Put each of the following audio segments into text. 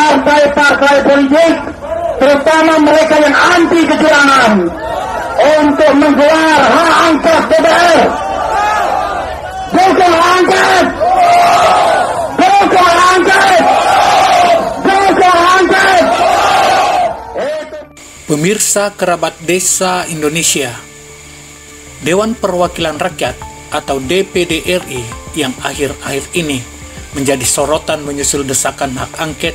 partai-partai politik, terutama mereka yang anti kecurangan, untuk menggelar hak angket DPR. Bukan angket! Bukan angket! Bukan angket! Pemirsa kerabat desa Indonesia, Dewan Perwakilan Rakyat atau DPD RI yang akhir-akhir ini menjadi sorotan menyusul desakan hak angket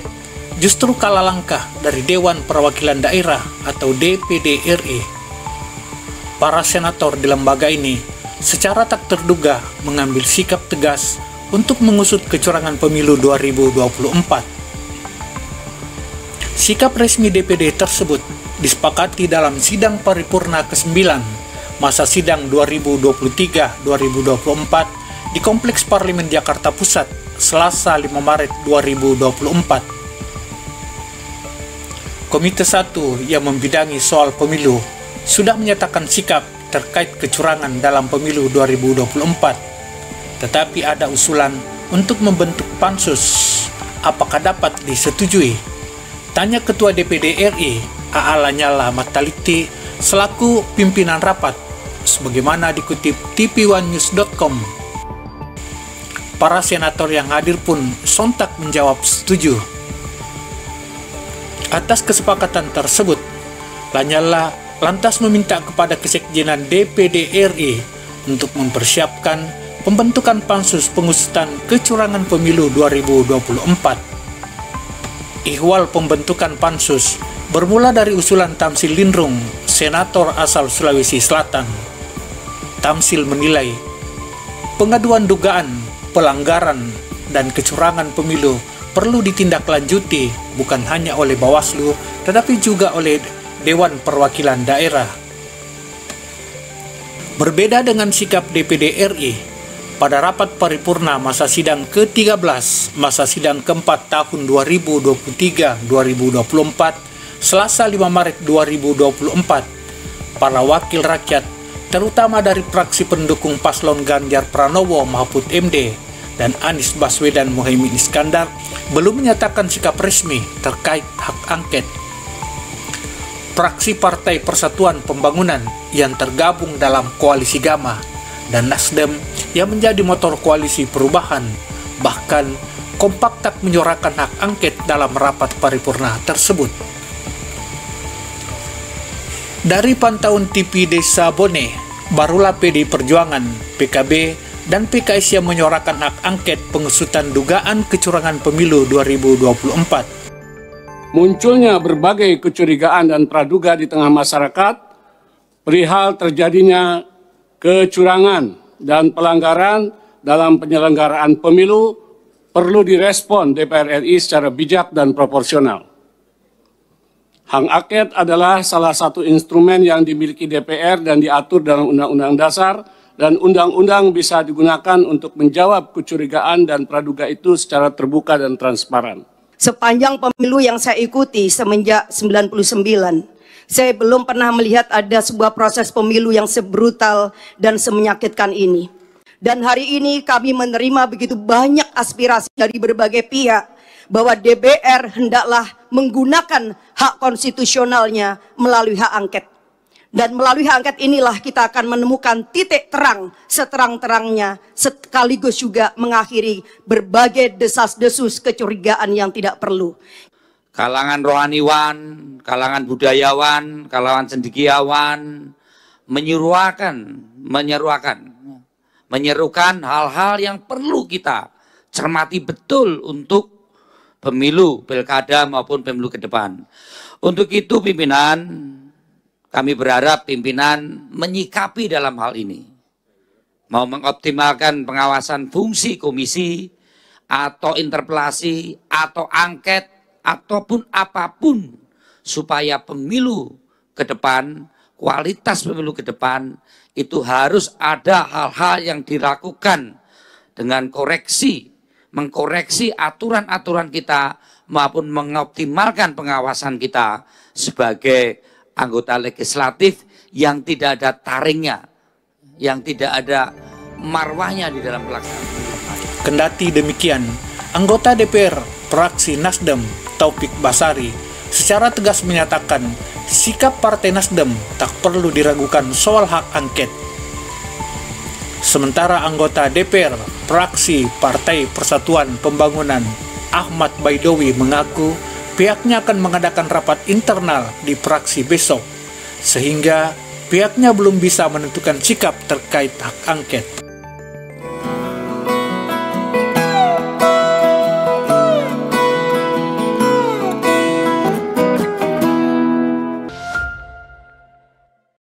justru kalah langkah dari Dewan Perwakilan Daerah atau DPD RI. Para senator di lembaga ini secara tak terduga mengambil sikap tegas untuk mengusut kecurangan pemilu 2024. Sikap resmi DPD tersebut disepakati dalam sidang paripurna ke-9 masa sidang 2023-2024 di Kompleks Parlemen Jakarta Pusat, Selasa 5 Maret 2024. Komite 1 yang membidangi soal pemilu sudah menyatakan sikap terkait kecurangan dalam pemilu 2024. Tetapi ada usulan untuk membentuk pansus. Apakah dapat disetujui? Tanya Ketua DPD RI, A.A. Lanyala Mataliti, selaku pimpinan rapat, sebagaimana dikutip tv1news.com. Para senator yang hadir pun sontak menjawab setuju. Atas kesepakatan tersebut, Lanyala lantas meminta kepada Kesekjenan DPD RI untuk mempersiapkan pembentukan pansus pengusutan kecurangan pemilu 2024. Ihwal pembentukan pansus bermula dari usulan Tamsil Lindrung, senator asal Sulawesi Selatan. Tamsil menilai pengaduan dugaan pelanggaran dan kecurangan pemilu perlu ditindaklanjuti bukan hanya oleh Bawaslu tetapi juga oleh Dewan Perwakilan Daerah. Berbeda dengan sikap DPD RI, pada rapat paripurna masa sidang ke-13, masa sidang ke-4 tahun 2023-2024, Selasa 5 Maret 2024, para wakil rakyat, terutama dari fraksi pendukung paslon Ganjar Pranowo Mahfud MD dan Anies Baswedan Muhaimin Iskandar, belum menyatakan sikap resmi terkait hak angket. Fraksi Partai Persatuan Pembangunan yang tergabung dalam Koalisi Gama dan Nasdem yang menjadi motor koalisi perubahan bahkan kompak tak menyuarakan hak angket dalam rapat paripurna tersebut. Dari pantauan TV Desa Bone, barulah PD Perjuangan, PKB, dan PKS yang menyuarakan hak angket pengusutan dugaan kecurangan pemilu 2024. Munculnya berbagai kecurigaan dan praduga di tengah masyarakat perihal terjadinya kecurangan dan pelanggaran dalam penyelenggaraan pemilu perlu direspon DPR RI secara bijak dan proporsional. Hak angket adalah salah satu instrumen yang dimiliki DPR dan diatur dalam Undang-Undang Dasar, dan undang-undang bisa digunakan untuk menjawab kecurigaan dan praduga itu secara terbuka dan transparan. Sepanjang pemilu yang saya ikuti semenjak 99, saya belum pernah melihat ada sebuah proses pemilu yang sebrutal dan semenyakitkan ini. Dan hari ini kami menerima begitu banyak aspirasi dari berbagai pihak bahwa DPR hendaklah menggunakan hak konstitusionalnya melalui hak angket. Dan melalui hak angket inilah kita akan menemukan titik terang seterang-terangnya, sekaligus juga mengakhiri berbagai desas-desus kecurigaan yang tidak perlu. Kalangan rohaniwan, kalangan budayawan, kalangan cendekiawan menyerukan hal-hal yang perlu kita cermati betul untuk pemilu, pilkada maupun pemilu ke depan. Untuk itu pimpinan, kami berharap pimpinan menyikapi dalam hal ini. Mau mengoptimalkan pengawasan fungsi komisi, atau interpelasi, atau angket, ataupun apapun, supaya pemilu ke depan, kualitas pemilu ke depan, itu harus ada hal-hal yang dilakukan dengan koreksi, mengkoreksi aturan-aturan kita, maupun mengoptimalkan pengawasan kita sebagai anggota legislatif yang tidak ada taringnya, yang tidak ada marwahnya di dalam pelaksanaan. Kendati demikian, anggota DPR fraksi Nasdem Taufik Basari secara tegas menyatakan sikap Partai Nasdem tak perlu diragukan soal hak angket. Sementara anggota DPR fraksi Partai Persatuan Pembangunan Ahmad Baidowi mengaku pihaknya akan mengadakan rapat internal di fraksi besok, sehingga pihaknya belum bisa menentukan sikap terkait hak angket.